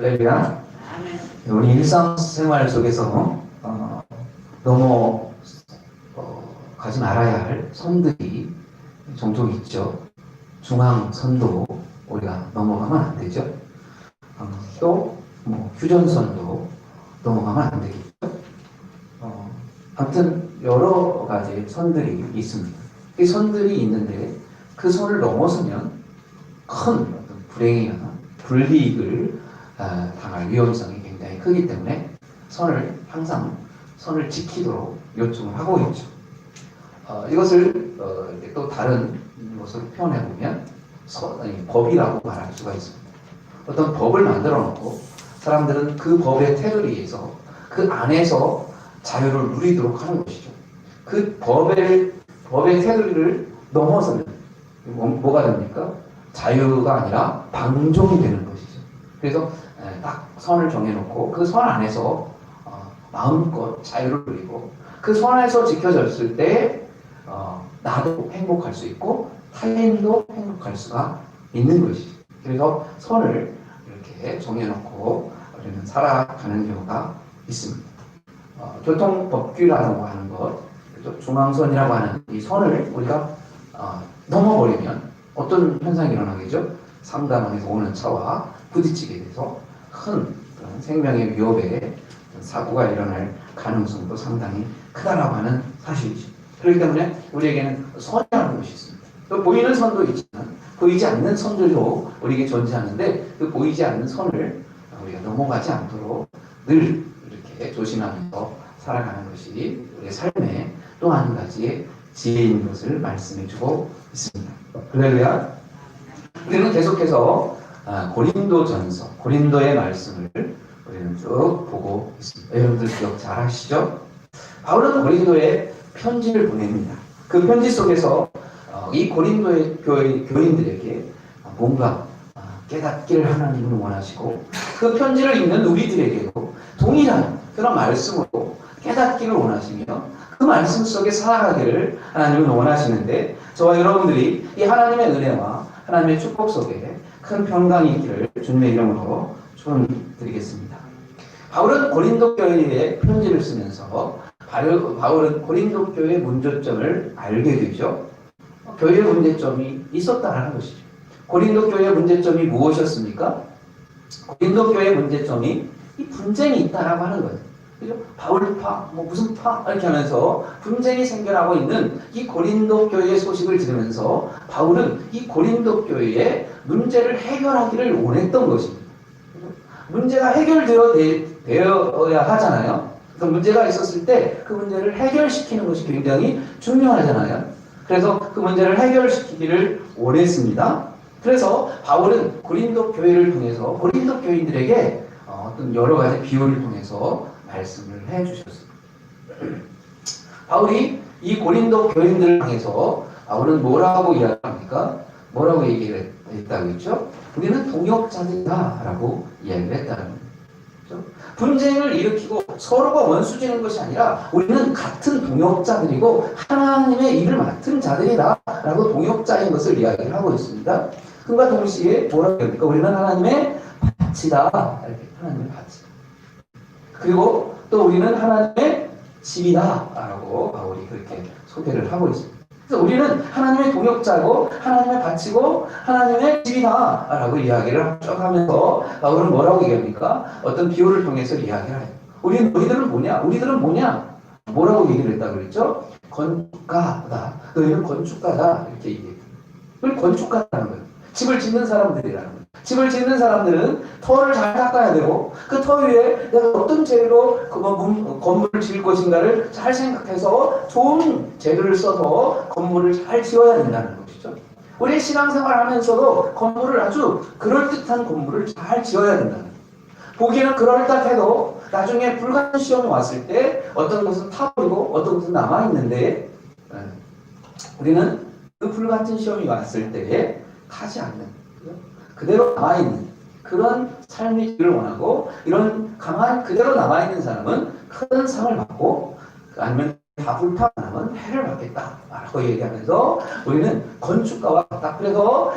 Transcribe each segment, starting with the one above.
할렐루야. 우리 일상생활 속에서 넘어가지 말아야 할 선들이 종종 있죠. 중앙선도 우리가 넘어가면 안 되죠. 또 휴전선도 넘어가면 안 되겠죠. 아무튼 여러 가지 선들이 있습니다. 이 선들이 있는데 그 선을 넘어서면 큰 어떤 불행이나 불이익을 당할 위험성이 굉장히 크기 때문에 항상 선을 지키도록 요청을 하고 있죠. 이것을 또 다른 것으로 표현해 보면 법이라고 말할 수가 있습니다. 어떤 법을 만들어 놓고 사람들은 그 법의 테두리에서 그 안에서 자유를 누리도록 하는 것이죠. 그 법의 테두리를 넘어서면 뭐가 됩니까? 자유가 아니라 방종이 되는 것이죠. 그래서 딱 선을 정해놓고 그 선 안에서 마음껏 자유를 누리고 그 선 안에서 지켜졌을 때 나도 행복할 수 있고 타인도 행복할 수가 있는 것이죠. 그래서 선을 이렇게 정해놓고 우리는 살아가는 경우가 있습니다. 교통법규라고 하는 것, 중앙선이라고 하는 이 선을 우리가 넘어버리면 어떤 현상이 일어나겠죠? 상단항에서 오는 차와 부딪히게 돼서 큰 그런 생명의 위협에 사고가 일어날 가능성도 상당히 크다라고 하는 사실이죠. 그렇기 때문에 우리에게는 선이라는 것이 있습니다. 또 보이는 선도 있지만 보이지 않는 선들도 우리에게 존재하는데 그 보이지 않는 선을 우리가 넘어가지 않도록 늘 이렇게 조심하면서 살아가는 것이 우리의 삶의 또 한 가지의 지혜인 것을 말씀해주고 있습니다. 할렐루야. 우리는 계속해서 고린도전서, 고린도의 말씀을 우리는 쭉 보고 있습니다. 여러분들 기억 잘 하시죠? 바울은 고린도에 편지를 보냅니다. 그 편지 속에서 이 고린도의 교인들에게 뭔가 깨닫기를 하나님은 원하시고 그 편지를 읽는 우리들에게도 동일한 그런 말씀으로 깨닫기를 원하시며 그 말씀 속에 살아가기를 하나님은 원하시는데 저와 여러분들이 이 하나님의 은혜와 하나님의 축복 속에 큰 평강이 있기를 주님의 이름으로 축원드리겠습니다. 바울은 고린도 교회에 편지를 쓰면서 바울은 고린도 교회의 문제점을 알게 되죠. 교회의 문제점이 있었다는 것이죠. 고린도 교회의 문제점이 무엇이었습니까? 고린도 교회의 문제점이 이 분쟁이 있다라고 하는 거예요. 그죠? 바울파, 무슨 파 이렇게 하면서 분쟁이 생겨나고 있는 이 고린도 교회의 소식을 들으면서 바울은 이 고린도 교회의 문제를 해결하기를 원했던 것입니다. 그죠? 문제가 해결되어야 하잖아요. 그래서 문제가 있었을 때 그 문제를 해결시키는 것이 굉장히 중요하잖아요. 그래서 그 문제를 해결시키기를 원했습니다. 그래서 바울은 고린도 교회를 통해서 고린도 교인들에게 어떤 여러 가지 비유를 통해서 말씀을 해주셨습니다. 바울이 이 고린도 교인들을 향해서 바울은 뭐라고 이야기합니까? 뭐라고 얘기를 했다고 했죠? 우리는 동역자들이다 라고 이야기를 했다는 거죠. 분쟁을 일으키고 서로가 원수 지는 것이 아니라 우리는 같은 동역자들이고 하나님의 일을 맡은 자들이다 라고 동역자인 것을 이야기를 하고 있습니다. 그와 동시에 뭐라고 합니까? 우리는 하나님의 밭이다. 이렇게 하나님의 밭이다. 그리고 또 우리는 하나님의 집이다 라고 바울이 그렇게 소개를 하고 있습니다. 그래서 우리는 하나님의 동역자고 하나님의 밭이고 하나님의 집이다 라고 이야기를 쭉 하면서 바울은 뭐라고 얘기합니까? 어떤 비유를 통해서 이야기를 해요. 너희들은 뭐냐? 우리들은 뭐냐? 뭐라고 얘기를 했다고 그랬죠? 건축가다. 너희는 건축가다. 이렇게 얘기해요. 우리 건축가라는 거예요. 집을 짓는 사람들이라는 거예요. 집을 짓는 사람들은 터를 잘 닦아야 되고 그 터 위에 내가 어떤 재료로 건물을 지을 것인가를 잘 생각해서 좋은 재료를 써서 건물을 잘 지어야 된다는 것이죠. 우리 신앙생활 하면서도 건물을 아주 그럴듯한 건물을 잘 지어야 된다는 거예요. 보기에는 그럴듯해도 나중에 불가능 시험이 왔을 때 어떤 것은 타버리고 어떤 것은 남아있는데 우리는 그 불같은 시험이 왔을 때에 타지 않는 그대로 남아있는 그런 삶이기를 원하고 이런 강한 그대로 남아있는 사람은 큰 상을 받고 아니면 다 불타면 해를 받겠다 라고 얘기하면서 우리는 건축가와 같다. 그래서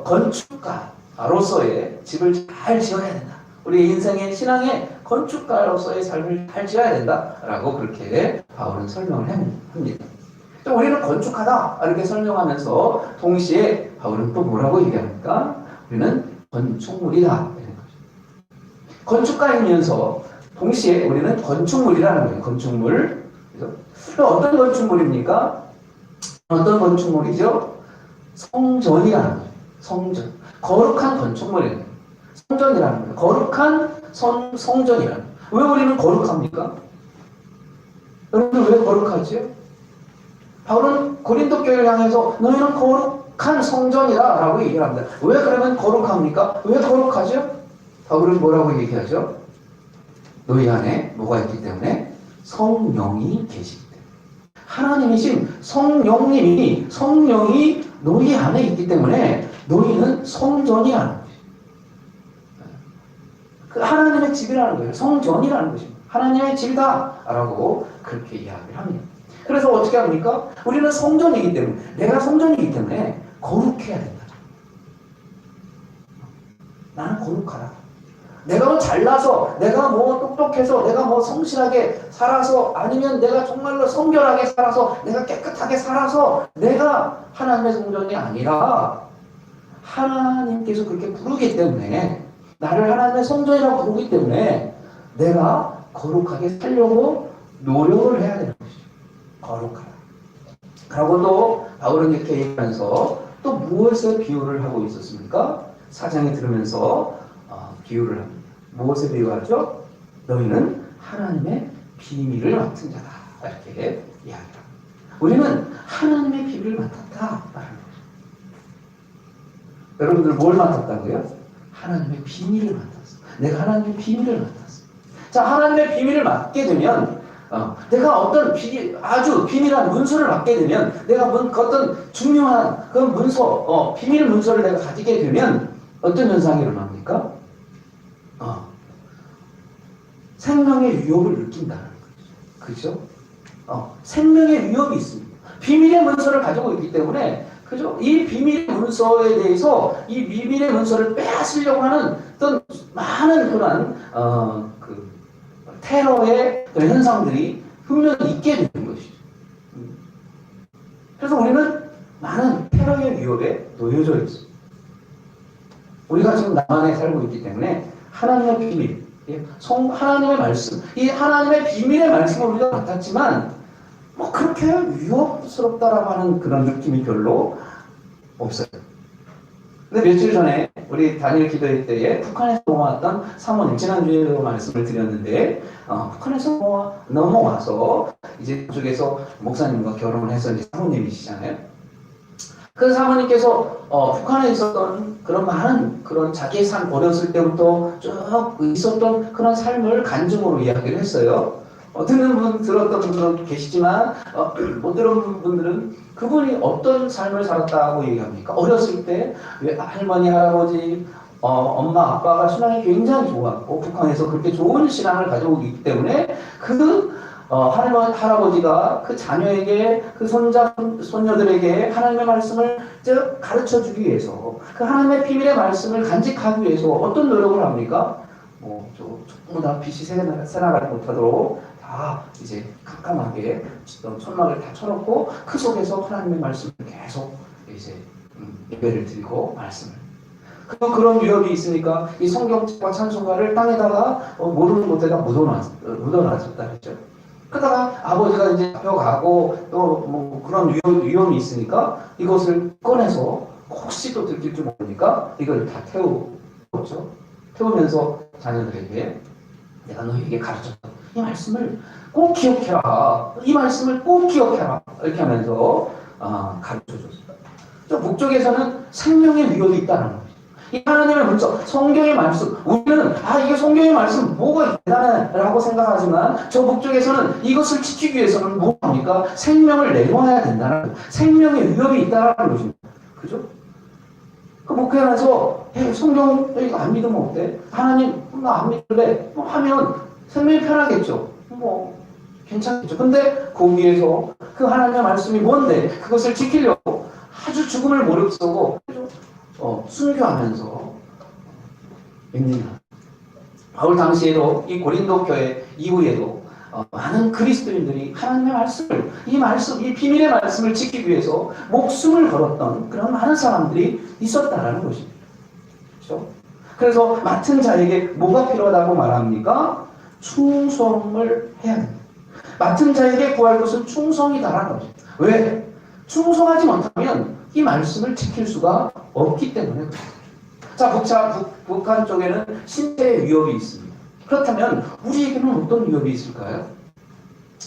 건축가로서의 집을 잘 지어야 된다. 우리 인생의 신앙의 건축가로서의 삶을 잘 지어야 된다라고 그렇게 바울은 설명을 합니다. 우리는 건축하다 이렇게 설명하면서 동시에 바울은 또 뭐라고 얘기합니까? 우리는 건축물이다 이런 거죠. 건축가이면서 동시에 우리는 건축물이라는 거예요. 건축물. 그래서 어떤 건축물입니까? 어떤 건축물이죠? 성전이라는 거예요. 성전. 거룩한 건축물이에요. 성전이라는 거예요. 거룩한 성전이라는 거예요. 왜 우리는 거룩합니까? 여러분 왜 거룩하지요? 바울은 고린도 교회를 향해서 너희는 거룩한 성전이다 라고 얘기를 합니다. 왜 그러면 거룩합니까? 왜 거룩하죠? 바울은 뭐라고 얘기하죠? 너희 안에 뭐가 있기 때문에? 성령이 계시기 때문에. 하나님이신 성령이 너희 안에 있기 때문에 너희는 성전이라는 거예요. 그 하나님의 집이라는 거예요. 성전이라는 것입니다. 하나님의 집이다라고 그렇게 이야기를 합니다. 그래서 어떻게 합니까? 우리는 성전이기 때문에, 내가 성전이기 때문에 거룩해야 된다. 나는 거룩하다. 내가 뭐 잘나서, 내가 뭐 똑똑해서, 내가 뭐 성실하게 살아서, 아니면 내가 정말로 성결하게 살아서, 내가 깨끗하게 살아서, 내가 하나님의 성전이 아니라 하나님께서 그렇게 부르기 때문에, 나를 하나님의 성전이라고 부르기 때문에 내가 거룩하게 살려고 노력을 해야 되는 것이죠. 거룩하다. 그리고 또 바울은 이렇게 얘기하면서 또 무엇에 비유를 하고 있었습니까? 사장이 들으면서 비유를 합니다. 무엇에 비유하죠? 너희는 하나님의 비밀을 맡은 자다. 이렇게 이야기합니다. 우리는 하나님의 비밀을 맡았다. 여러분들 뭘 맡았다고요? 하나님의 비밀을 맡았어. 내가 하나님의 비밀을 맡았어. 자, 하나님의 비밀을 맡게 되면 내가 어떤 아주 비밀한 문서를 맡게 되면 내가 어떤 중요한 그 문서, 비밀 문서를 내가 가지게 되면 어떤 현상이 일어납니까? 생명의 위협을 느낀다는 거죠. 그죠? 생명의 위협이 있습니다. 비밀의 문서를 가지고 있기 때문에 그죠? 이 비밀의 문서에 대해서 이 비밀의 문서를 빼앗으려고 하는 어떤 많은 그런 그 테러의 그런 현상들이 분명히 있게 되는 것이죠. 그래서 우리는 많은 테러의 위협에 놓여져 있습니다. 우리가 지금 남한에 살고 있기 때문에 하나님의 비밀, 하나님의 말씀, 이 하나님의 비밀의 말씀을 우리가 맡았지만 뭐 그렇게 위협스럽다라고 하는 그런 느낌이 별로 없어요. 근데 며칠 전에 우리 단일 기도회 때에 북한에서 넘어왔던 사모님, 지난주에도 말씀을 드렸는데 북한에서 넘어와서 이제 그쪽에서 목사님과 결혼을 해서 이제 사모님이시잖아요. 그 사모님께서 북한에 있었던 그런 많은 그런 자기의 삶 어렸을 때부터 쭉 있었던 그런 삶을 간증으로 이야기를 했어요. 들었던 분들은 계시지만 못 들은 분들은 그분이 어떤 삶을 살았다고 얘기합니까? 어렸을 때 할머니, 할아버지, 엄마, 아빠가 신앙이 굉장히 좋았고 북한에서 그렇게 좋은 신앙을 가지고 있기 때문에 그 할머니, 할아버지가 그 자녀에게 그 손자, 손녀들에게 하나님의 말씀을 가르쳐주기 위해서 그 하나님의 비밀의 말씀을 간직하기 위해서 어떤 노력을 합니까? 전부 다 빛이 새나가지 못하도록 다 이제 깜깜하게 천막을 다 쳐놓고 그 속에서 하나님의 말씀을 계속 이제 예배를 드리고 말씀을. 그런 위협이 있으니까 이 성경책과 찬송가를 땅에다가 모르는 곳에다 묻어놨었다 했죠. 그러다가 아버지가 이제 잡혀가고 또 뭐 그런 위험이 있으니까 이것을 꺼내서 혹시 또 들킬지 모르니까 이걸 다 태우죠. 태우면서 자녀들에게 내가 너희에게 가르쳤던 이 말씀을 꼭 기억해라. 이 말씀을 꼭 기억해라. 이렇게 하면서 가르쳐줬어요. 북쪽에서는 생명의 위협이 있다는 거예요. 이 하나님의 문서, 성경의 말씀, 우리는 이게 성경의 말씀 뭐가 대단하라고 생각하지만 저 북쪽에서는 이것을 지키기 위해서는 뭐 합니까? 생명을 내놓아야 된다는 거예요. 생명의 위협이 있다는 것입니다. 그죠? 그 목회하면서 성경 이거 안 믿으면 어때? 하나님 나 안 믿을래? 하면 생명이 편하겠죠. 괜찮겠죠. 근데 거기에서 그 하나님의 말씀이 뭔데 그것을 지키려고 아주 죽음을 무릅쓰고 순교하면서 믿는다. 바울 당시에도 이 고린도 교회 이후에도 많은 그리스도인들이 하나님의 말씀을, 이 비밀의 말씀을 지키기 위해서 목숨을 걸었던 그런 많은 사람들이 있었다라는 것입니다. 그렇죠? 그래서 맡은 자에게 뭐가 필요하다고 말합니까? 충성을 해야 됩니다. 맡은 자에게 구할 것은 충성이다라는 거죠. 왜? 충성하지 못하면 이 말씀을 지킬 수가 없기 때문에. 자, 북한 쪽에는 신체의 위협이 있습니다. 그렇다면 우리에게는 어떤 위협이 있을까요?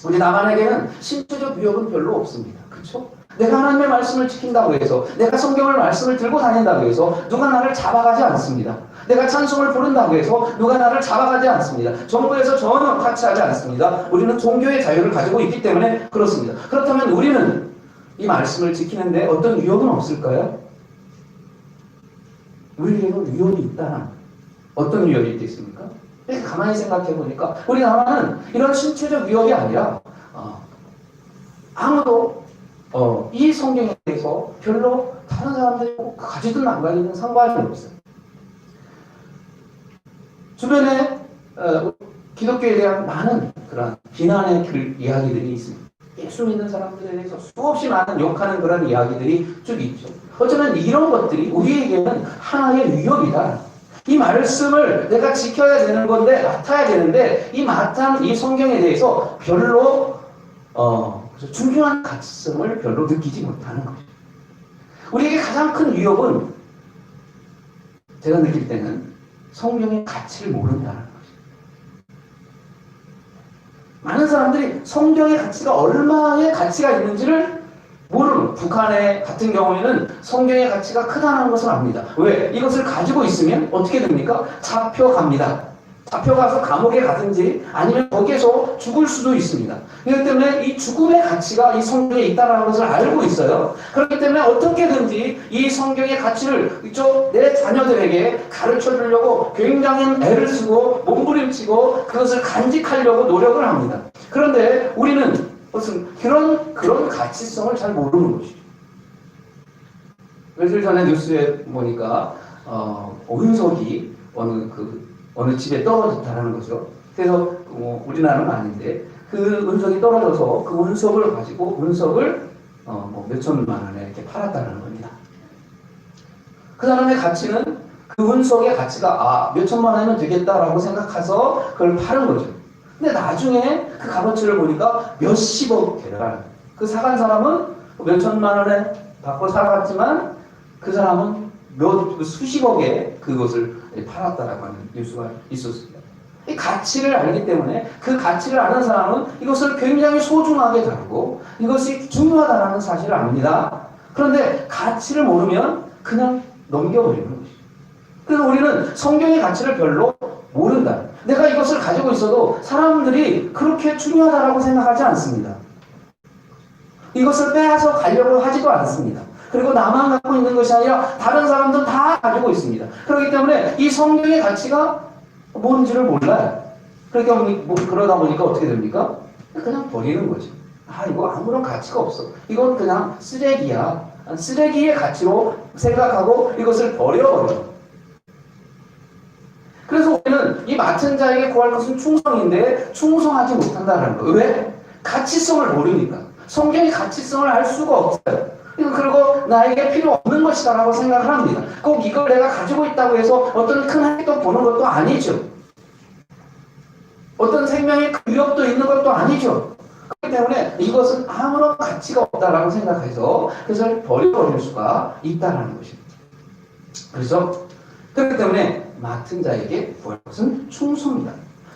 우리 남한에게는 신체적 위협은 별로 없습니다. 그렇죠? 내가 하나님의 말씀을 지킨다고 해서, 내가 성경을 말씀을 들고 다닌다고 해서 누가 나를 잡아가지 않습니다. 내가 찬송을 부른다고 해서 누가 나를 잡아가지 않습니다. 정부에서 전혀 타치하지 않습니다. 우리는 종교의 자유를 가지고 있기 때문에 그렇습니다. 그렇다면 우리는 이 말씀을 지키는데 어떤 위협은 없을까요? 우리에게는 위협이 있다는, 어떤 위협이 있겠습니까? 가만히 생각해 보니까 우리 남한은 이런 신체적 위협이 아니라 아무도 이 성경에 대해서 별로 다른 사람들이 가지든 안 가지든 상관이 없어요. 주변에 기독교에 대한 많은 그런 비난의 이야기들이 있습니다. 예수 믿는 사람들에 대해서 수없이 많은 욕하는 그런 이야기들이 쭉 있죠. 어쩌면 이런 것들이 우리에게는 하나의 위협이다. 이 말씀을 내가 지켜야 되는 건데, 맡아야 되는데, 이 성경에 대해서 별로 중요한 가치성을 별로 느끼지 못하는 거죠. 우리에게 가장 큰 위협은 제가 느낄 때는 성경의 가치를 모른다는 거죠. 많은 사람들이 성경의 가치가 얼마의 가치가 있는지를 모르는, 북한의 같은 경우에는 성경의 가치가 크다는 것을 압니다. 왜? 이것을 가지고 있으면 어떻게 됩니까? 잡혀갑니다. 잡혀가서 감옥에 가든지 아니면 거기에서 죽을 수도 있습니다. 그렇기 때문에 이 죽음의 가치가 이 성경에 있다는 것을 알고 있어요. 그렇기 때문에 어떻게든지 이 성경의 가치를 내 자녀들에게 가르쳐 주려고 굉장히 애를 쓰고 몸부림치고 그것을 간직하려고 노력을 합니다. 그런데 우리는 무슨 그런 가치성을 잘 모르는 것이죠. 며칠 전에 뉴스에 보니까 운석이 어느 집에 떨어졌다는 거죠. 그래서 우리나라는 아닌데 그 운석이 떨어져서 그 운석을 가지고 몇천만 원에 이렇게 팔았다는 겁니다. 그 사람의 가치는, 그 운석의 가치가 몇천만 원이면 되겠다라고 생각해서 그걸 파는 거죠. 근데 나중에 그 값어치를 보니까 몇십억 대라는, 그 사간 사람은 몇천만 원에 받고 사갔지만 그 사람은 수십억에 그것을 팔았다라고 하는 뉴스가 있었습니다. 이 가치를 알기 때문에 그 가치를 아는 사람은 이것을 굉장히 소중하게 다루고 이것이 중요하다는 사실을 압니다. 그런데 가치를 모르면 그냥 넘겨버리는 것이죠. 그래서 우리는 성경의 가치를 별로 모른다. 내가 이것을 가지고 있어도 사람들이 그렇게 중요하다고 생각하지 않습니다. 이것을 빼앗아 가려고 하지도 않습니다. 그리고 나만 갖고 있는 것이 아니라 다른 사람들은 다 가지고 있습니다. 그렇기 때문에 이 성경의 가치가 뭔지를 몰라요. 그러다 보니까 어떻게 됩니까? 그냥 버리는 거죠. 이거 아무런 가치가 없어. 이건 그냥 쓰레기야. 쓰레기의 가치로 생각하고 이것을 버려버려요. 그래서 우리는 이 맡은 자에게 구할 것은 충성인데 충성하지 못한다는 거예요. 왜? 가치성을 모르니까. 성경의 가치성을 알 수가 없어요. 그리고 나에게 필요 없는 것이다 라고 생각을 합니다. 꼭 이걸 내가 가지고 있다고 해서 어떤 큰 혜택도 보는 것도 아니죠. 어떤 생명의 위협도 있는 것도 아니죠. 그렇기 때문에 이것은 아무런 가치가 없다라고 생각해서 그것을 버려버릴 수가 있다는 것입니다. 그렇기 때문에 맡은 자에게 구할 것은 충성이다.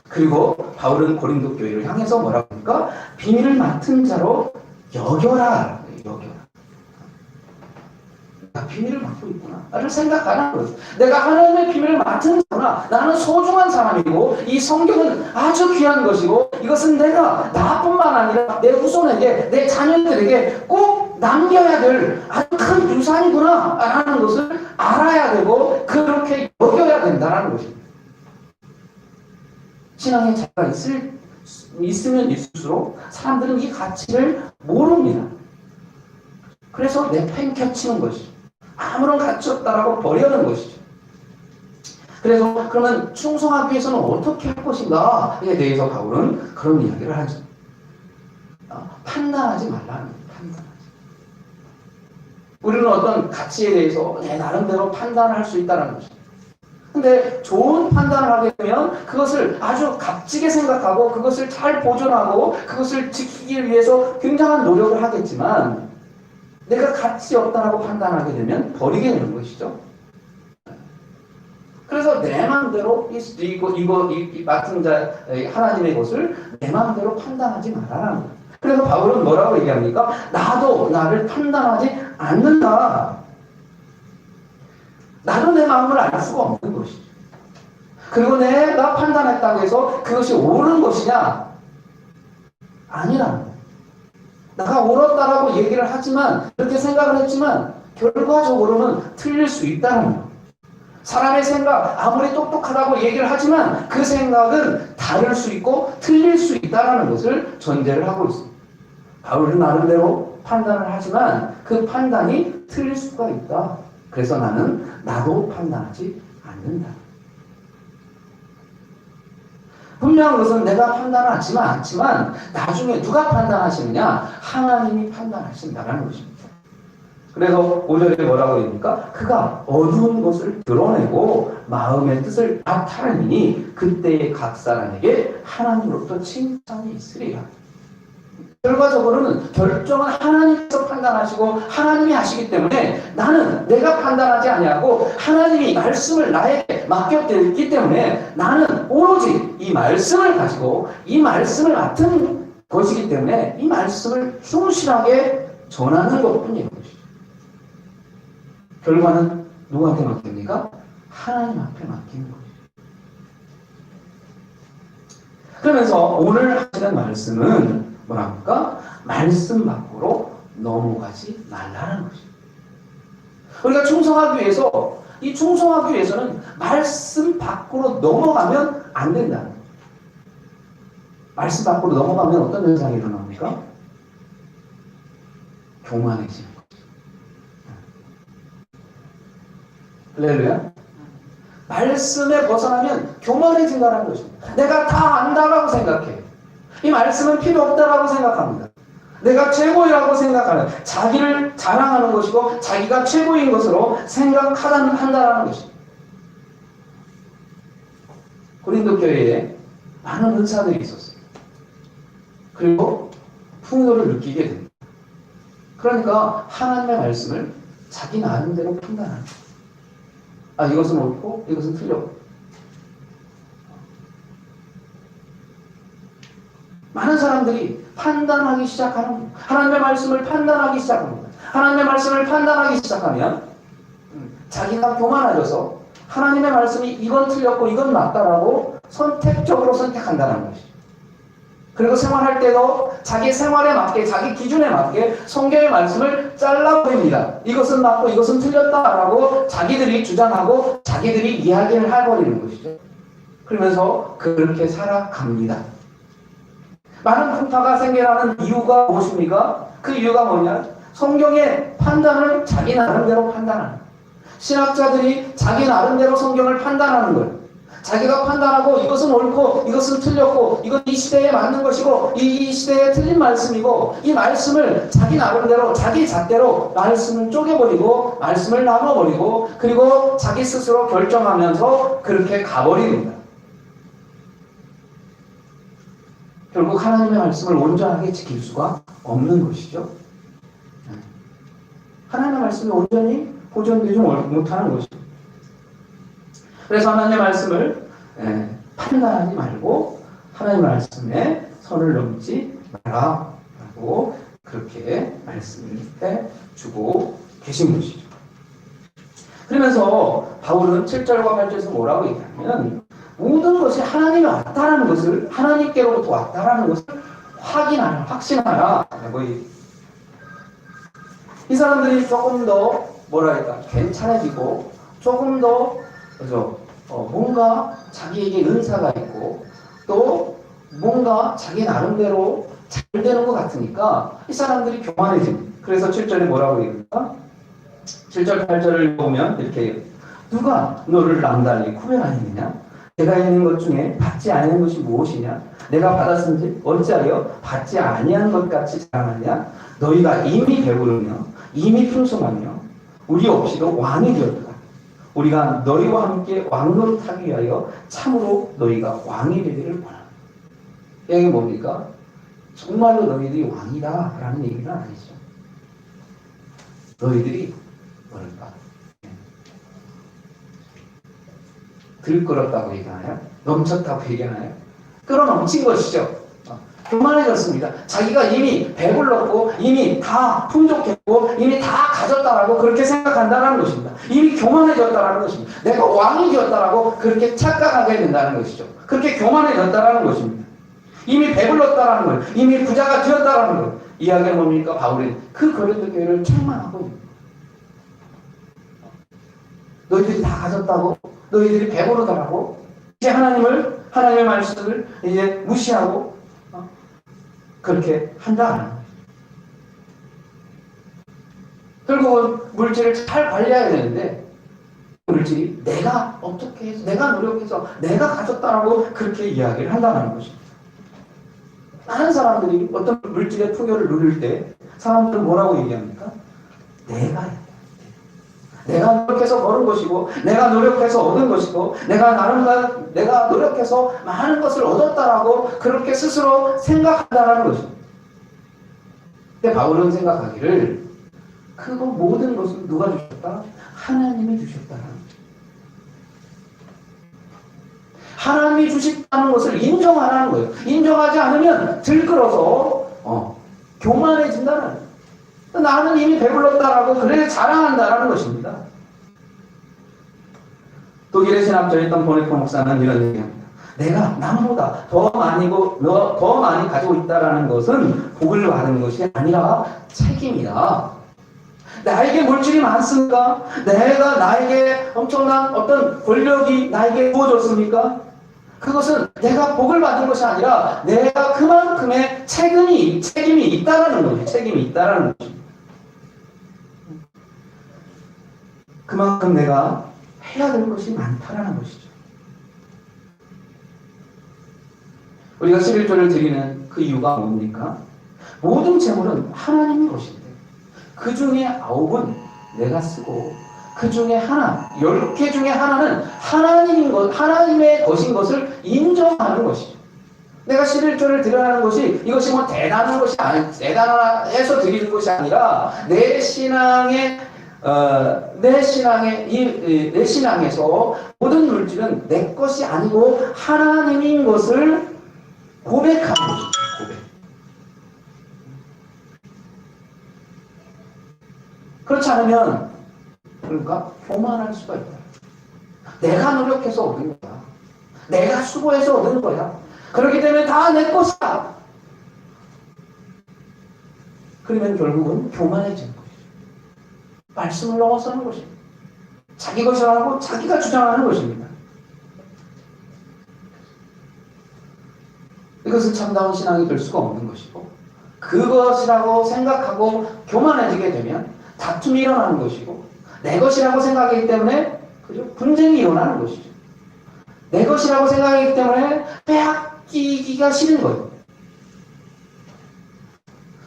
그리고 바울은 고린도 교회를 향해서 뭐라고 합니까? 비밀을 맡은 자로 여겨라. 나 비밀을 맡고 있구나 나를 생각하는 거예요. 내가 하나님의 비밀을 맡은 자구나. 나는 소중한 사람이고 이 성경은 아주 귀한 것이고 이것은 내가 나뿐만 아니라 내 후손에게, 내 자녀들에게 꼭 남겨야 될 아주 큰 유산이구나 라는 것을 알아야 되고 그렇게 여겨야 된다는 것입니다. 신앙의 차이가 있으면 있을수록 사람들은 이 가치를 모릅니다. 그래서 내팽개치는 것이죠. 아무런 가치 없다라고 버리는 것이죠. 그래서 그러면 충성하기 위해서는 어떻게 할 것인가에 대해서 바울은 그런 이야기를 하죠. 판단하지 말라는 거예요. 판단하지. 우리는 어떤 가치에 대해서 내 나름대로 판단을 할 수 있다는 것입니다. 근데 좋은 판단을 하게 되면 그것을 아주 값지게 생각하고 그것을 잘 보존하고 그것을 지키기 위해서 굉장한 노력을 하겠지만 내가 가치 없다라고 판단하게 되면 버리게 되는 것이죠. 그래서 내 마음대로 이 맡은 자 하나님의 것을 내 마음대로 판단하지 말아라는 거예요. 그래서 바울은 뭐라고 얘기합니까? 나도 나를 판단하지 않는다. 나도 내 마음을 알 수가 없는 것이죠. 그리고 내가 판단했다고 해서 그것이 옳은 것이냐? 아니라는 거예요. 내가 옳았다라고 얘기를 하지만 그렇게 생각을 했지만 결과적으로는 틀릴 수 있다는 거예요. 사람의 생각 아무리 똑똑하다고 얘기를 하지만 그 생각은 다를 수 있고 틀릴 수 있다는 것을 전제를 하고 있습니다. 바울은 나름대로 판단을 하지만 그 판단이 틀릴 수가 있다. 그래서 나도 판단하지 않는다. 분명한 것은 내가 판단하지 않지만 나중에 누가 판단하시느냐? 하나님이 판단하신다는 것입니다. 그래서 5절에 뭐라고 합니까? 그가 어두운 것을 드러내고 마음의 뜻을 나타내니 그때의 각 사람에게 하나님으로부터 칭찬이 있으리라. 결과적으로는 결정은 하나님께서 판단하시고 하나님이 하시기 때문에 나는 내가 판단하지 아니하고 하나님이 말씀을 나에게 맡겼기 때문에 나는 오로지 이 말씀을 가지고 이 말씀을 맡은 것이기 때문에 이 말씀을 충실하게 전하는 것뿐인 것이죠. 결과는 누구한테 맡깁니까? 하나님 앞에 맡기는 것이죠. 그러면서 오늘 하시는 말씀은 뭐랍니까? 말씀 밖으로 넘어가지 말라는 것입니다. 우리가 충성하기 위해서 이 충성하기 위해서는 말씀 밖으로 넘어가면 안 된다는 거예요. 말씀 밖으로 넘어가면 어떤 현상이 일어납니까? 교만해지는 거죠. 할렐루야. 말씀에 벗어나면 교만해진다는 것입니다. 내가 다 안다라고 생각해. 이 말씀은 필요 없다라고 생각합니다. 내가 최고라고 생각하는, 자기를 자랑하는 것이고 자기가 최고인 것으로 생각한다는 것입니다. 고린도 교회에 많은 은사들이 있었어요. 그리고 풍요를 느끼게 됩니다. 그러니까 하나님의 말씀을 자기 나름대로 판단하는 거예요. 이것은 옳고 이것은 틀렸고. 많은 사람들이 판단하기 시작하는, 하나님의 말씀을 판단하기 시작합니다. 하나님의 말씀을 판단하기 시작하면 자기가 교만해져서 하나님의 말씀이 이건 틀렸고 이건 맞다라고 선택적으로 선택한다는 것이죠. 그리고 생활할 때도 자기 생활에 맞게, 자기 기준에 맞게 성경의 말씀을 잘라버립니다. 이것은 맞고 이것은 틀렸다라고 자기들이 주장하고 자기들이 이야기를 해버리는 것이죠. 그러면서 그렇게 살아갑니다. 많은 풍파가 생겨나는 이유가 무엇입니까? 그 이유가 뭐냐? 성경의 판단을 자기 나름대로 판단하는 거예요. 신학자들이 자기 나름대로 성경을 판단하는 거예요. 자기가 판단하고 이것은 옳고 이것은 틀렸고 이건 이 시대에 맞는 것이고 이 시대에 틀린 말씀이고 이 말씀을 자기 나름대로 자기 잣대로 말씀을 쪼개버리고 말씀을 나눠버리고 그리고 자기 스스로 결정하면서 그렇게 가버립니다. 결국 하나님의 말씀을 온전하게 지킬 수가 없는 것이죠. 하나님의 말씀이 온전히 보존되지 못하는 것이죠. 그래서 하나님의 말씀을 판단하지 말고 하나님의 말씀에 선을 넘지 마라라고 그렇게 말씀을 해주고 계신 것이죠. 그러면서 바울은 7절과 8절에서 뭐라고 얘기하냐면 모든 것이 하나님이 왔다라는 것을, 하나님께로부터 왔다라는 것을 확신하라. 이 사람들이 조금 더 뭐랄까 괜찮아지고 조금 더 뭔가 자기에게 은사가 있고 또 뭔가 자기 나름대로 잘 되는 것 같으니까 이 사람들이 교만해집니다. 그래서 7절에 뭐라고 얘기합니까? 7절 8절을 보면 이렇게 누가 너를 남달리 구별하느냐? 내가 있는 것 중에 받지 아니한 것이 무엇이냐? 내가 받았은지 어찌하여 받지 아니한 것 같이 자랑하냐? 너희가 이미 배부르며 이미 풍성하며 우리 없이도 왕이 되었다. 우리가 너희와 함께 왕노릇하기 위하여 참으로 너희가 왕이 되기를 바란다. 이게 뭡니까? 정말로 너희들이 왕이다 라는 얘기는 아니죠. 너희들이 뭐랄까 들끓었다고 얘기하나요? 넘쳤다고 얘기하나요? 끌어넘친 것이죠. 교만해졌습니다. 자기가 이미 배불렀고 이미 다 풍족했고 이미 다 가졌다라고 그렇게 생각한다는 것입니다. 이미 교만해졌다는 것입니다. 내가 왕이 되었다라고 그렇게 착각하게 된다는 것이죠. 그렇게 교만해졌다는 것입니다. 이미 배불렀다라는 걸, 이미 부자가 되었다라는 걸. 이야기는 뭡니까? 바울은 그 고린도 교회를 책망하고 있는 거예요. 너희들이 다 가졌다고? 너희들이 배부르다라고? 이제 하나님의 말씀을 이제 무시하고 그렇게 한다. 결국은 물질을 잘 관리해야 되는데 물질이 내가 어떻게 해서 내가 노력해서 내가 가졌다라고 그렇게 이야기를 한다는 것입니다. 많은 사람들이 어떤 물질의 풍요를 누릴 때 사람들은 뭐라고 얘기합니까? 내가 노력해서 버는 것이고 내가 노력해서 얻은 것이고 내가 노력해서 많은 것을 얻었다라고 그렇게 스스로 생각한다는 것입니다. 근데 바울은 생각하기를 그거 모든 것을 누가 주셨다? 하나님이 주셨다는 거죠. 하나님이 주셨다는 것을 인정하라는 거예요. 인정하지 않으면 들끓어서 교만해진다는 거예요. 나는 이미 배불렀다라고 그래 자랑한다라는 것입니다. 독일에 신학자였던 보네포 목사는 이런 얘기합니다. 내가 남보다 더 많이 가지고 있다라는 것은 복을 받은 것이 아니라 책임이다. 나에게 물질이 많습니까? 나에게 엄청난 어떤 권력이 나에게 주어졌습니까? 그것은 내가 복을 받은 것이 아니라 내가 그만큼의 책임이 있다라는 거죠. 책임이 있다라는 거죠. 그만큼 내가 해야 될 것이 많다라는 것이죠. 우리가 11조를 드리는 그 이유가 뭡니까? 모든 재물은 하나님의 것인데 그 중에 9은 내가 쓰고 그 중에 하나, 10개 중에 하나는 하나님의 것인 것을 인정하는 것이죠. 내가 11조를 드려라는 것이 이것이 뭐 대단해서 드리는 것이 아니라 내 신앙에서 모든 물질은 내 것이 아니고 하나님인 것을 고백하는 것입니다. 고백. 그렇지 않으면 그러니까 교만할 수가 있다. 내가 노력해서 얻은 거야. 내가 수고해서 얻은 거야. 그렇기 때문에 다 내 것이다. 그러면 결국은 교만해지는 것이죠. 말씀을 넘어서는 것입니다. 자기 것이라고 자기가 주장하는 것입니다. 이것은 참다운 신앙이 될 수가 없는 것이고 그것이라고 생각하고 교만해지게 되면 다툼이 일어나는 것이고 내 것이라고 생각하기 때문에 분쟁이 일어나는 것이죠. 내 것이라고 생각하기 때문에 빼앗기기가 싫은 거예요.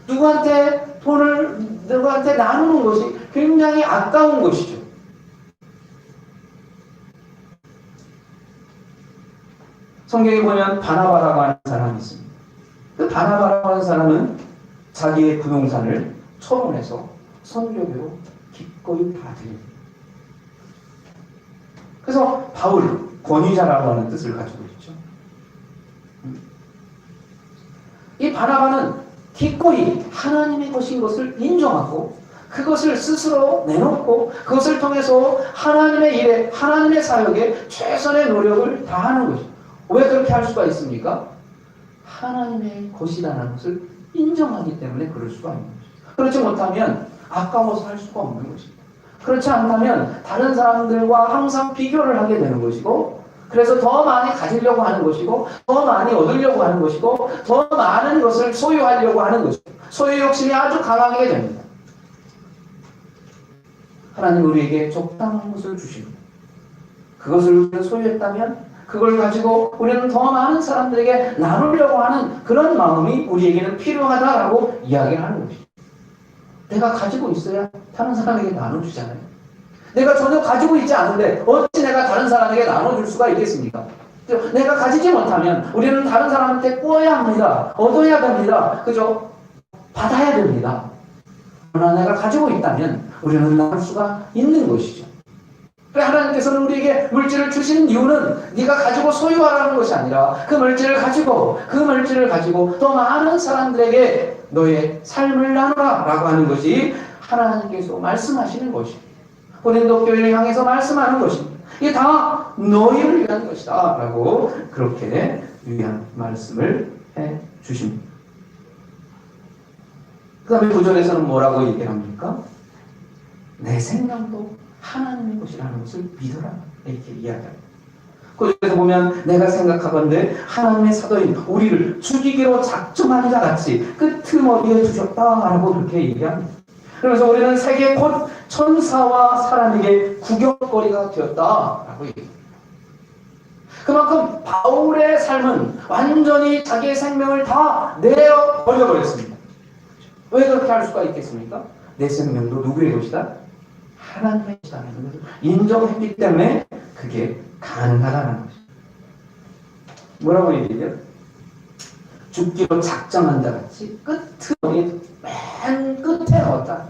누구한테 나누는 것이 굉장히 아까운 것이죠. 성경에 보면 바나바라고 하는 사람이 있습니다. 그 바나바라고 하는 사람은 자기의 부동산을 처분해서 선교회로 기꺼이 다 드립니다. 그래서 바울, 권위자라고 하는 뜻을 가지고 있죠. 이 바나바는 기꺼이 하나님의 것인 것을 인정하고 그것을 스스로 내놓고 그것을 통해서 하나님의 일에, 하나님의 사역에 최선의 노력을 다하는 것이죠. 왜 그렇게 할 수가 있습니까? 하나님의 것이라는 것을 인정하기 때문에 그럴 수가 있는 것이죠. 그렇지 못하면 아까워서 할 수가 없는 것입니다. 그렇지 않다면 다른 사람들과 항상 비교를 하게 되는 것이고 그래서 더 많이 가지려고 하는 것이고 더 많이 얻으려고 하는 것이고 더 많은 것을 소유하려고 하는 것이고 소유 욕심이 아주 강하게 됩니다. 하나님 우리에게 적당한 것을 주십니다. 그것을 우리가 소유했다면 그걸 가지고 우리는 더 많은 사람들에게 나누려고 하는 그런 마음이 우리에게는 필요하다라고 이야기를 하는 것이죠. 내가 가지고 있어야 다른 사람에게 나눠주잖아요. 내가 전혀 가지고 있지 않은데 어찌 내가 다른 사람에게 나눠줄 수가 있겠습니까? 내가 가지지 못하면 우리는 다른 사람한테 꾸어야 합니다. 얻어야 됩니다. 그죠? 받아야 됩니다. 그러나 내가 가지고 있다면 우리는 나눌 수가 있는 것이죠. 하나님께서는 우리에게 물질을 주시는 이유는 네가 가지고 소유하라는 것이 아니라 그 물질을 가지고 더 많은 사람들에게 너의 삶을 나누라 라고 하는 것이 하나님께서 말씀하시는 것입니다. 고린도 교회를 향해서 말씀하는 것입니다. 이게 다 너희를 위한 것이다 라고 그렇게 위한 말씀을 해 주십니다. 그 다음에 9절에서는 뭐라고 얘기를 합니까? 내 생명도 하나님의 것이라는 것을 믿어라 이렇게 이야기합니다. 그래서 보면 내가 생각하건대 하나님의 사도인 우리를 죽이기로 작정한 자 같이 끄트머리에 두셨다라고 그렇게 얘기합니다. 그래서 우리는 세계 곧 천사와 사람에게 구경거리가 되었다라고 얘기합니다. 그만큼 바울의 삶은 완전히 자기의 생명을 다 내어 버려버렸습니다. 왜 그렇게 할 수가 있겠습니까? 내 생명도 누구의 것이다? 하나님의 것이라는 것을 인정했기 때문에 그게 가능하다는 것이죠. 뭐라고 얘기해요? 죽기로 작정한 자 같이 맨 끝에 놓았다.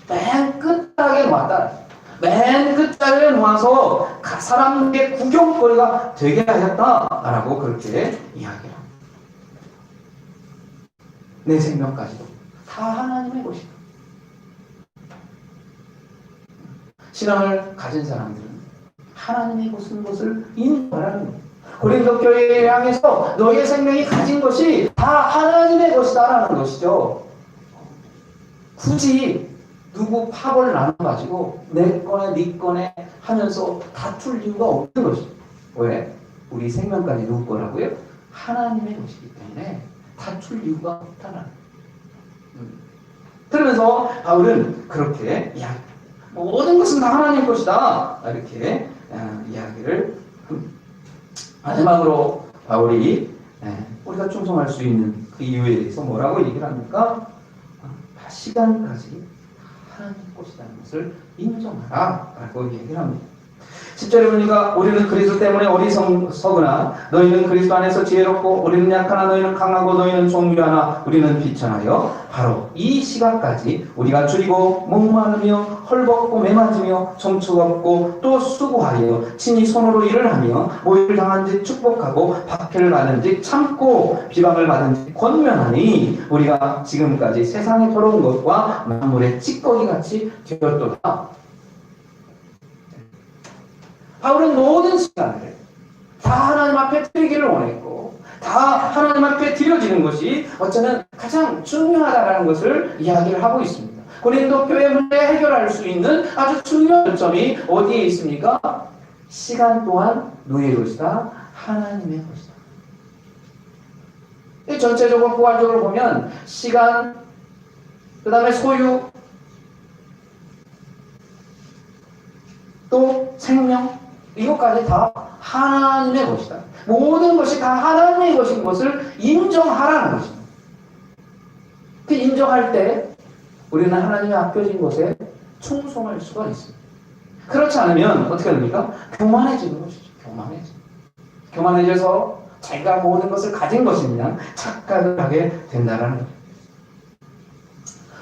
맨 끝자락에 놓았다. 맨 끝자락에 놓아서 사람에게 구경거리가 되게 하셨다라고 그렇게 이야기합니다. 내 생명까지도 다 하나님의 것이다. 신앙을 가진 사람들은 하나님의 것을 인정하라는 거예요. 고린도 교회를 향해서 너의 생명이 가진 것이 다 하나님의 것이다라는 것이죠. 굳이 누구 팝을 나눠가지고 내 거네 네 거네 하면서 다툴 이유가 없는 것이죠. 왜? 우리 생명까지 누구 거라고요? 하나님의 것이기 때문에 다툴 이유가 없다는 거예요. 그러면서 바울은 그렇게 이야기합니다. 모든 것은 다 하나님 것이다. 이렇게 이야기를 합니다. 마지막으로 바울이 우리가 충성할 수 있는 그 이유에 대해서 뭐라고 얘기를 합니까? 시간까지 하나님 것이라는 것을 인정하라 라고 얘기를 합니다. 10절에 보니까 우리는 그리스도 때문에 어리석으나 너희는 그리스도 안에서 지혜롭고 우리는 약하나 너희는 강하고 너희는 존귀하나 우리는 비천하여 바로 이 시간까지 우리가 줄이고 목마르며 헐벗고 매맞으며 정처가 없고 또 수고하여 친히 손으로 일을 하며 모욕을 당한 즉 축복하고 박해를 받은 즉 참고 비방을 받은 즉 권면하니 우리가 지금까지 세상에 돌아온 것과 만물의 찌꺼기같이 되었도다. 바울은 모든 시간을 다 하나님 앞에 드리기를 원했고 다 하나님 앞에 드려지는 것이 어쩌면 가장 중요하다는 것을 이야기를 하고 있습니다. 고린도 교회 문제 해결할 수 있는 아주 중요한 점이 어디에 있습니까? 시간 또한 누구의 것이다? 하나님의 것이다. 전체적으로 포괄적으로 보면 시간, 그 다음에 소유, 또 생명, 이것까지 다 하나님의 것이다. 모든 것이 다 하나님의 것인 것을 인정하라는 것입니다. 그 인정할 때 우리는 하나님의 아껴진 것에 충성할 수가 있습니다. 그렇지 않으면 어떻게 됩니까? 교만해지는 것이죠. 교만해져서 자기가 모든 것을 가진 것이냐 착각을 하게 된다는 거죠.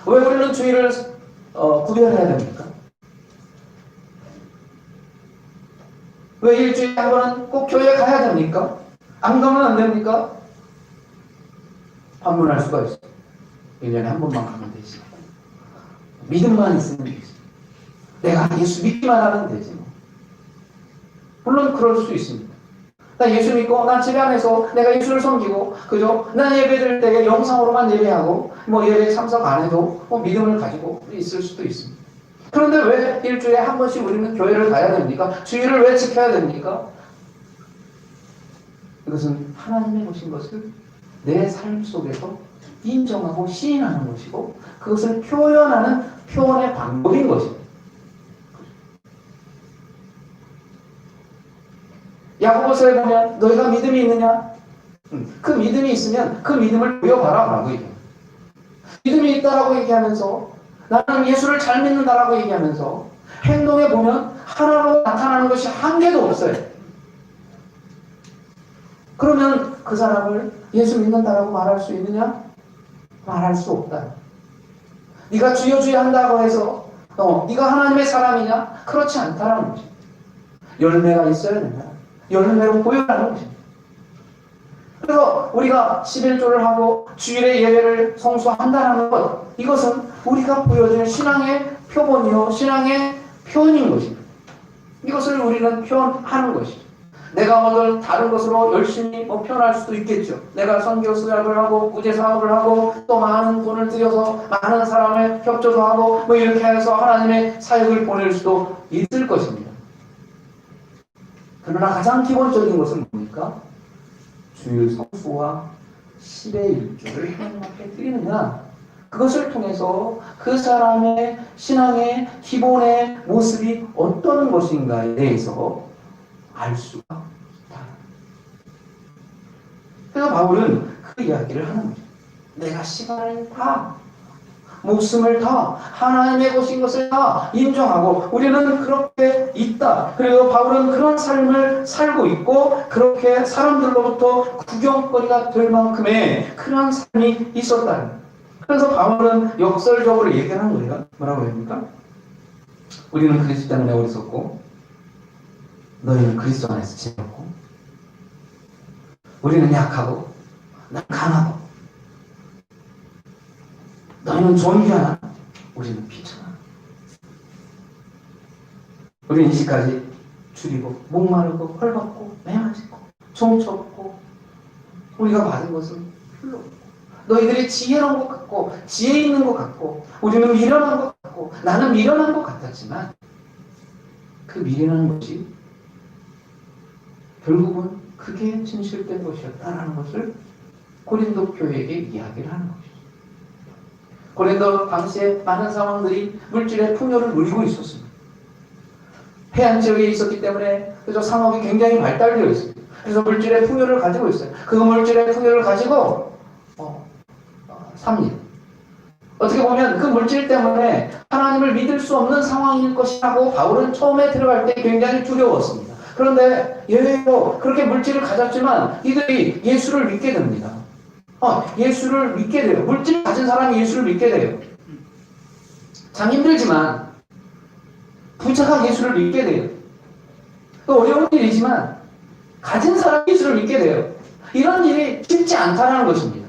왜 우리는 주의를 구별해야 됩니까? 왜 일주일에 한 번은 꼭 교회에 가야 됩니까? 안 가면 안 됩니까? 방문할 수가 있어요. 1년에 한 번만 가면 되지. 믿음만 있으면 되지. 내가 예수 믿기만 하면 되지. 물론 그럴 수 있습니다. 나 예수 믿고 난 집에 안에서 내가 예수를 섬기고 그죠? 난 예배 드릴 때 영상으로만 예배하고 예배 참석 안 해도 믿음을 가지고 있을 수도 있습니다. 그런데 왜 일주일에 한 번씩 우리는 교회를 가야 됩니까? 주일을 왜 지켜야 됩니까? 이것은 하나님의 것인 것을 내 삶 속에서 인정하고 시인하는 것이고 그것을 표현하는 표현의 방법인 것입니다. 야고보서에 보면 너희가 믿음이 있느냐? 그 믿음이 있으면 그 믿음을 보여봐라 라고 얘기해요. 믿음이 있다라고 얘기하면서 나는 예수를 잘 믿는다라고 얘기하면서 행동에 보면 하나로 나타나는 것이 한 개도 없어요. 그러면 그 사람을 예수 믿는다라고 말할 수 있느냐? 말할 수 없다. 네가 주여 주여 한다고 해서 네가 하나님의 사람이냐? 그렇지 않다라는 거지. 열매가 있어야 된다. 열매로 보여라는 거지. 그래서 우리가 11조를 하고 주일의 예배를 성수한다는 것, 이것은 우리가 보여줄 신앙의 표본이요 신앙의 표현인 것입니다. 이것을 우리는 표현하는 것이죠. 내가 오늘 다른 것으로 열심히 표현할 수도 있겠죠. 내가 선교 수업을 하고 구제 사업을 하고 또 많은 돈을 들여서 많은 사람을 협조도 하고 이렇게 해서 하나님의 사역을 보낼 수도 있을 것입니다. 그러나 가장 기본적인 것은 뭡니까? 주일 성수와 10의 1조를 하나님 앞에 드리느냐, 그것을 통해서 그 사람의 신앙의 기본의 모습이 어떤 것인가에 대해서 알 수가 있다. 그래서 바울은 그 이야기를 하는 거죠. 내가 시간을 다, 목숨을 다, 하나님의 것인 것을 다 인정하고 우리는 그렇게 있다. 그리고 바울은 그런 삶을 살고 있고 그렇게 사람들로부터 구경거리가 될 만큼의 그런 삶이 있었다. 그래서 바울은 역설적으로 얘기하는 거예요. 뭐라고 합니까? 우리는 그리스도 때문에 어리석고 너희는 그리스도 안에서 지었고 우리는 약하고 난 강하고 너희는 존귀하나 우리는 비천하나. 우리는 이 시까지 줄이고 목마르고 헐벗고 매맞고 종쳤고 우리가 받은 것은 별로 없고 너희들이 지혜로운 것 같고 지혜 있는 것 같고 우리는 미련한 것 같고 나는 미련한 것 같았지만 그 미련한 것이 결국은 그게 진실된 것이었다라는 것을 고린도 교회에게 이야기를 하는 것이죠. 고린도 당시에 많은 상황들이 물질의 풍요를 누리고 있었습니다. 해안 지역에 있었기 때문에 그래서 상업이 굉장히 발달되어 있습니다. 그래서 물질의 풍요를 가지고 있어요. 그 물질의 풍요를 가지고 삽니다. 어떻게 보면 그 물질 때문에 하나님을 믿을 수 없는 상황일 것이라고 바울은 처음에 들어갈 때 굉장히 두려웠습니다. 그런데 예외로 그렇게 물질을 가졌지만 이들이 예수를 믿게 됩니다. 예수를 믿게 돼요. 물질을 가진 사람이 예수를 믿게 돼요. 참 힘들지만 부자가 예수를 믿게 돼요. 어려운 일이지만 가진 사람이 예수를 믿게 돼요. 이런 일이 쉽지 않다는 것입니다.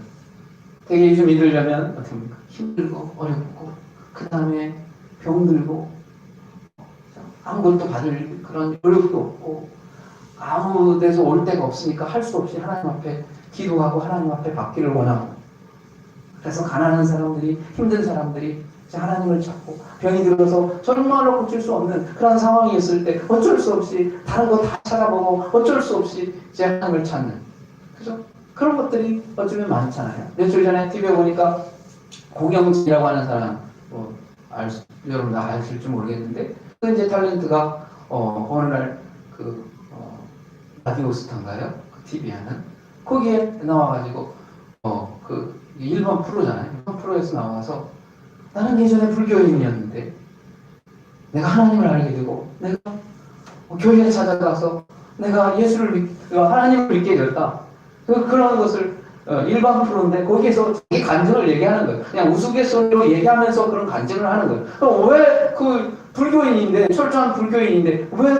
되게 예수 믿으려면 어떻게 합니까? 힘들고 어렵고 그 다음에 병들고 아무것도 받을 그런 노력도 없고 아무 데서 올 데가 없으니까 할 수 없이 하나님 앞에 기도하고 하나님 앞에 받기를 원하고 그래서 가난한 사람들이 힘든 사람들이 하나님을 찾고 병이 들어서 정말로 고칠 수 없는 그런 상황이 있을 때 어쩔 수 없이 다른 거 다 찾아보고 어쩔 수 없이 이제 하나님을 찾는 그죠? 그런 것들이 어쩌면 많잖아요. 며칠 전에 TV에 보니까 고경진이라고 하는 사람 여러분 다 아실지 모르겠는데 그 이제 탤런트가 어느 날 라디오 스타인가요? 그 TV 하는 거기에 나와가지고 그 일본 프로잖아요. 일본 프로에서 나와서 나는 예전에 불교인이었는데 내가 하나님을 알게 되고 내가 교회에 찾아가서 내가 하나님을 믿게 되었다. 그런 것을 일반 프로인데 거기에서 자기 간증을 얘기하는 거예요. 그냥 우스갯소리로 얘기하면서 그런 간증을 하는 거예요. 그럼 왜 그 불교인인데 철저한 불교인인데 왜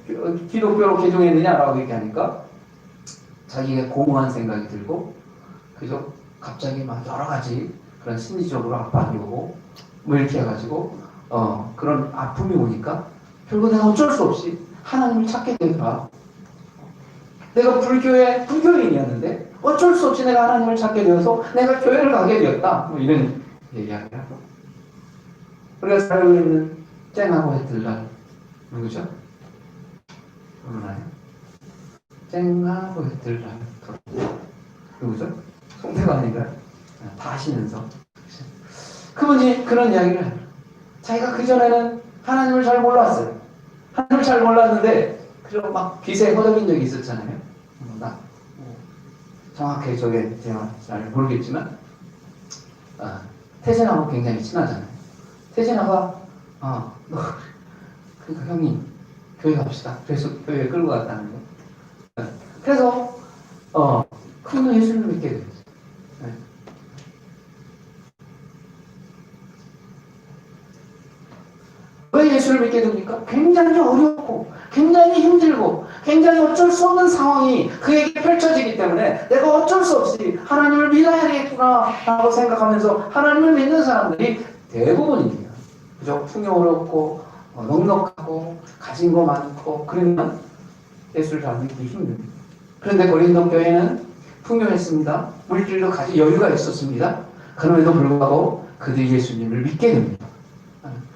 그 기독교로 개종했느냐라고 얘기하니까 자기가 공허한 생각이 들고 그죠? 갑자기 막 여러 가지 그런 심리적으로 압박이 오고 뭐 이렇게 해가지고 그런 아픔이 오니까 결국 내가 어쩔 수 없이 하나님을 찾게 되더라. 내가 불교인이었는데 어쩔 수 없이 내가 하나님을 찾게 되어서 내가 교회를 가게 되었다. 뭐 이런 이야기를 하고. 우리가 잘 알고 있는 쨍하고 해뜰날 누구죠? 누구나요? 쨍하고 해뜰날 누구죠? 송태관인가요? 다 아시면서 그분이 그런 이야기를 해요. 자기가 그전에는 하나님을 잘 몰랐어요. 하나님을 잘 몰랐는데 그리고 막 빚에 허덕인 적이 있었잖아요. 나 정확하게 저게 제가 잘 모르겠지만 태진하고 굉장히 친하잖아요. 태진아가 너 그러니까 형님 교회 갑시다. 그래서 교회에 끌고 갔다는 거예요. 그래서 큰 예수를 믿게 됐어요. 네. 왜 예수를 믿게 됩니까? 굉장히 어렵고 굉장히 힘들고 굉장히 어쩔 수 없는 상황이 그에게 펼쳐지기 때문에 내가 어쩔 수 없이 하나님을 믿어야겠구나 라고 생각하면서 하나님을 믿는 사람들이 대부분입니다. 그죠? 풍요롭고 넉넉하고 가진 거 많고 그러면 예수를 잘 믿기 힘듭니다. 그런데 고린도 교회는 풍요했습니다. 물질도 가진 여유가 있었습니다. 그럼에도 불구하고 그들이 예수님을 믿게 됩니다.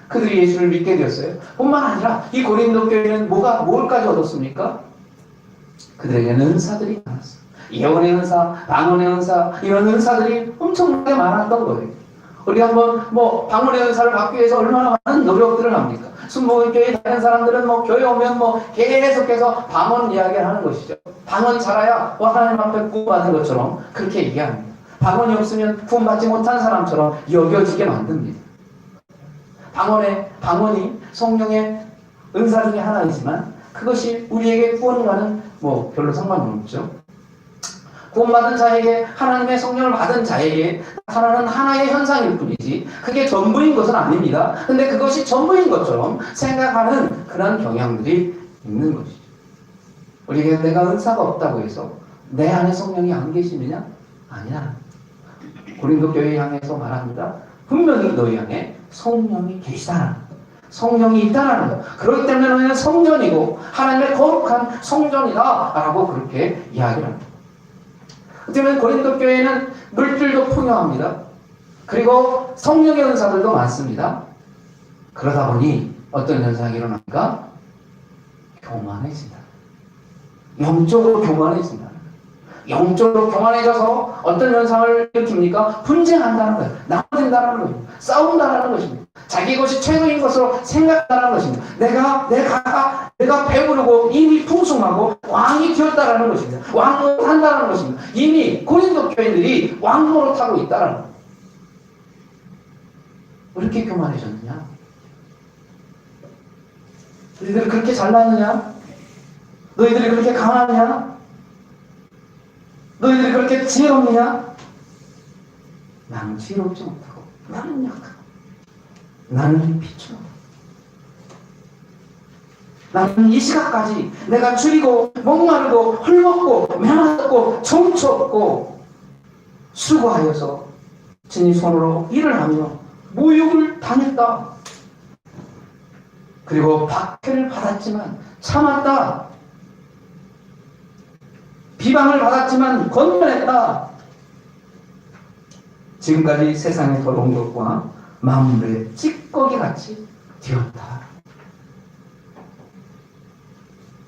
그들이 예수를 믿게 되었어요. 뿐만 아니라 이 고린도 교회는 뭘까지 얻었습니까? 그들에게는 은사들이 많았어요. 예언의 은사, 방언의 은사, 이런 은사들이 엄청나게 많았던 거예요. 우리 한번 방언의 은사를 받기 위해서 얼마나 많은 노력들을 합니까? 순복음교회 다른 사람들은 교회 오면 계속해서 방언 이야기를 하는 것이죠. 방언 잘해야 하나님 앞에 구원받는 것처럼 그렇게 얘기합니다. 방언이 없으면 구원받지 못한 사람처럼 여겨지게 만듭니다. 방언이 성령의 은사 중에 하나이지만 그것이 우리에게 구원과는 별로 상관은 없죠. 구원받은 자에게 하나님의 성령을 받은 자에게 나타나는 하나의 현상일 뿐이지 그게 전부인 것은 아닙니다. 근데 그것이 전부인 것처럼 생각하는 그런 경향들이 있는 것이죠. 우리에게 내가 은사가 없다고 해서 내 안에 성령이 안 계시느냐? 아니야. 고린도 교회 향해서 말합니다. 분명히 너희 안에 성령이 계시다라는 것. 성령이 있다라는 것. 그렇기 때문에 너희는 성전이고 하나님의 거룩한 성전이다라고 그렇게 이야기를 합니다. 그때문에 고린도 교회는 물질도 풍요합니다. 그리고 성령의 은사들도 많습니다. 그러다 보니 어떤 현상이 일어납니까? 교만해진다. 영적으로 교만해진다. 영적으로 교만해져서 어떤 현상을 일으킵니까? 분쟁한다는 거예요. 나눠진다는 거예요. 싸운다는 것입니다. 자기 것이 최고인 것으로 생각한다는 것입니다. 내가 배부르고 이미 풍성하고 왕이 되었다는 것입니다. 왕노릇한다는 것입니다. 이미 고린도 교인들이 왕노릇하고 있다는 거예요. 왜 이렇게 교만해졌느냐? 너희들이 그렇게 잘났느냐? 너희들이 그렇게 강하느냐? 너희들이 그렇게 지혜롭느냐? 나는 지혜롭지 못하고 나는 약하고 나는 비천하고 나는 이 시각까지 내가 줄이고 목마르고 헐벗고 메마르고 정처 없고 수고하여서 진이 손으로 일을 하며 모욕을 당했다. 그리고 박해를 받았지만 참았다. 비방을 받았지만 건면했다. 지금까지 세상의 더러운 것과 만물의 찌꺼기같이 되었다.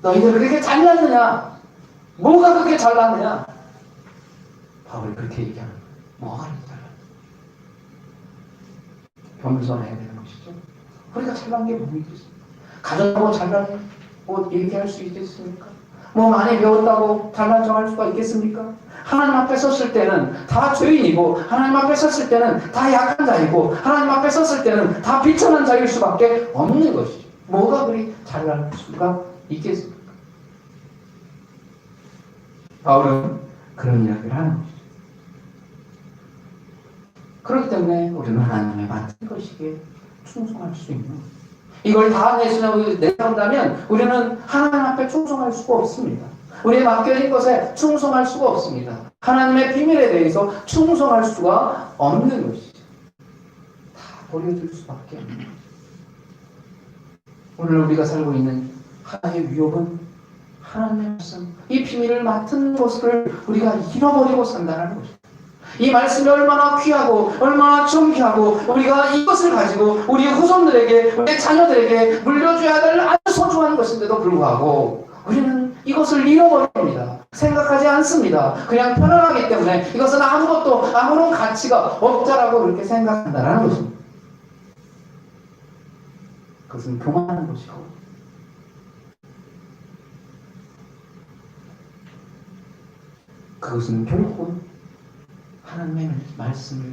너희들 그렇게 잘났느냐? 뭐가 그렇게 잘났느냐? 바울이 그렇게 얘기하는 거예요. 뭐가 그렇게 잘났느냐? 겸손해야 되는 것이죠. 우리가 잘난 게 뭐겠습니까? 가졌다고 잘났다고 얘기할 수 있겠습니까? 많이 배웠다고 잘난 척할 수가 있겠습니까? 하나님 앞에 섰을 때는 다 죄인이고 하나님 앞에 섰을 때는 다 약한 자이고 하나님 앞에 섰을 때는 다 비천한 자일 수밖에 없는 것이죠. 뭐가 그리 잘날 수가 있겠습니까? 바울은 그런 이야기를 하는 것이죠. 그렇기 때문에 우리는 하나님의 맡은 것이기에 충성할 수 있는 것이죠. 이걸 다 내세운다면 우리는 하나님 앞에 충성할 수가 없습니다. 우리의 맡겨진 것에 충성할 수가 없습니다. 하나님의 비밀에 대해서 충성할 수가 없는 것이죠. 다 버려둘 수밖에 없는 것이죠. 오늘 우리가 살고 있는 하나의 위협은 하나님의 말씀, 이 비밀을 맡은 것을 우리가 잃어버리고 산다는 것입니다. 이 말씀이 얼마나 귀하고 얼마나 존귀하고 우리가 이것을 가지고 우리 후손들에게 우리 자녀들에게 물려줘야 될 아주 소중한 것인데도 불구하고 우리는 이것을 잃어버립니다. 생각하지 않습니다. 그냥 편안하기 때문에 이것은 아무런 가치가 없다라고 그렇게 생각한다는 것입니다. 그것은 교만한 것이고 그것은 결국은 하나님의 말씀을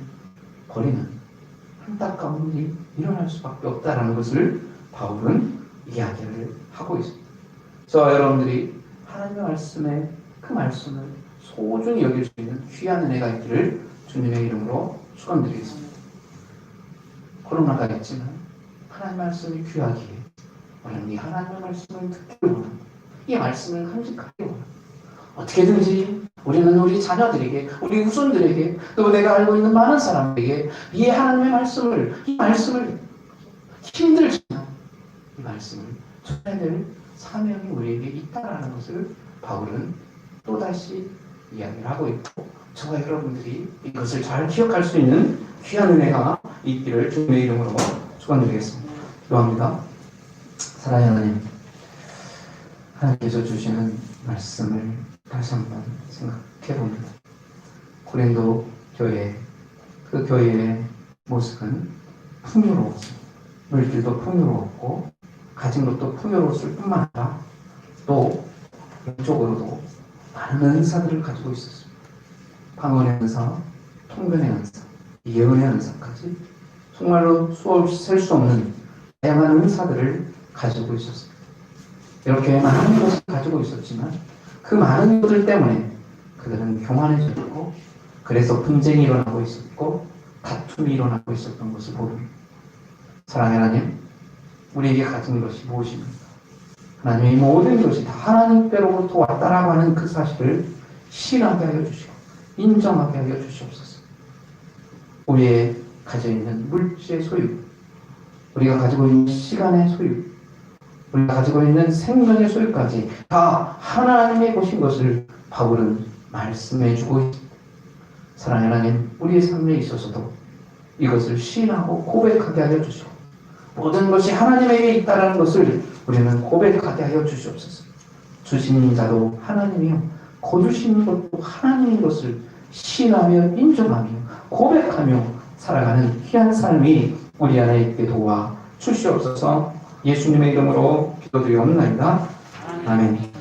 버리는 안타까운 일이 일어날 수밖에 없다는 것을 바울은 이야기를 하고 있습니다. 저와 여러분들이 하나님의 말씀에 그 말씀을 소중히 여길 수 있는 귀한 은혜가 있기를 주님의 이름으로 축원드리겠습니다. 코로나가 있지만 하나님의 말씀이 귀하기에 우리는 이 하나님의 말씀을 듣기를 원합니다. 이 말씀을 간직하기를 원합니다. 어떻게든지 우리는 우리 자녀들에게, 우리 후손들에게, 또 내가 알고 있는 많은 사람에게 이 하나님의 말씀을, 이 말씀을 힘들지만 이 말씀을 전해낼 사명이 우리에게 있다라는 것을 바울은 또다시 이야기를 하고 있고, 저와 여러분들이 이것을 잘 기억할 수 있는 귀한 은혜가 있기를 주님의 이름으로 축원드리겠습니다. 기도합니다. 사랑하는 하나님, 하나님께서 주시는 말씀을 다시 한번 생각해 봅니다. 고린도 교회, 그 교회의 모습은 풍요로웠습니다. 물질도 풍요로웠고 가진 것도 풍요로웠을 뿐만 아니라 또 영적으로도 많은 은사들을 가지고 있었습니다. 방언의 은사, 통변의 은사, 예언의 은사까지 정말로 셀 수 없는 다양한 은사들을 가지고 있었습니다. 이렇게 많은 것을 가지고 있었지만 그 많은 것들 때문에 그들은 교만해졌고, 그래서 분쟁이 일어나고 있었고 다툼이 일어나고 있었던 것을 보릅니다. 사랑의 하나님, 우리에게 가진 것이 무엇입니까? 하나님의 모든 것이 다 하나님께로부터 왔다라고 하는 그 사실을 신하게 하여 주시고 인정하게 하여 주시옵소서. 우리의 가지고 있는 물질의 소유, 우리가 가지고 있는 시간의 소유, 우리가 가지고 있는 생명의 소유까지 다 하나님의 것인 것을 바울은 말씀해 주고 있습니다. 사랑하는 하나님, 우리의 삶에 있어서도 이것을 시인하고 고백하게 하여 주시고 모든 것이 하나님에게 있다는 것을 우리는 고백하게 하여 주시옵소서. 주신 자도 하나님이요, 거두신 것도 하나님인 것을 시인하며 인정하며 고백하며 살아가는 귀한 삶이 우리 안에 있게 도와 주시옵소서. 예수님의 이름으로 기도드리옵나이다. 아멘.